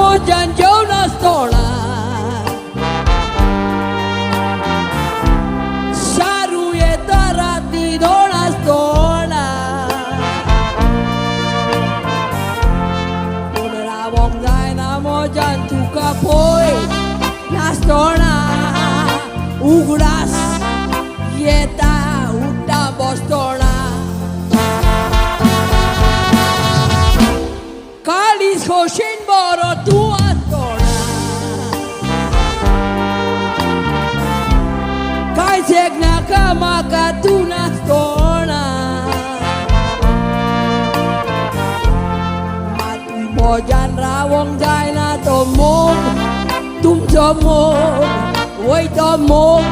mojan jauh nastola Saru ye tarati dona stola Unera wong dai na mojan tuka poi nastola Ugras yeta uta bostola Kalis hoshin boro tua stola Kai segna kama katuna stola Matu mojan rawong jaina tomong tum tomong Woi tomong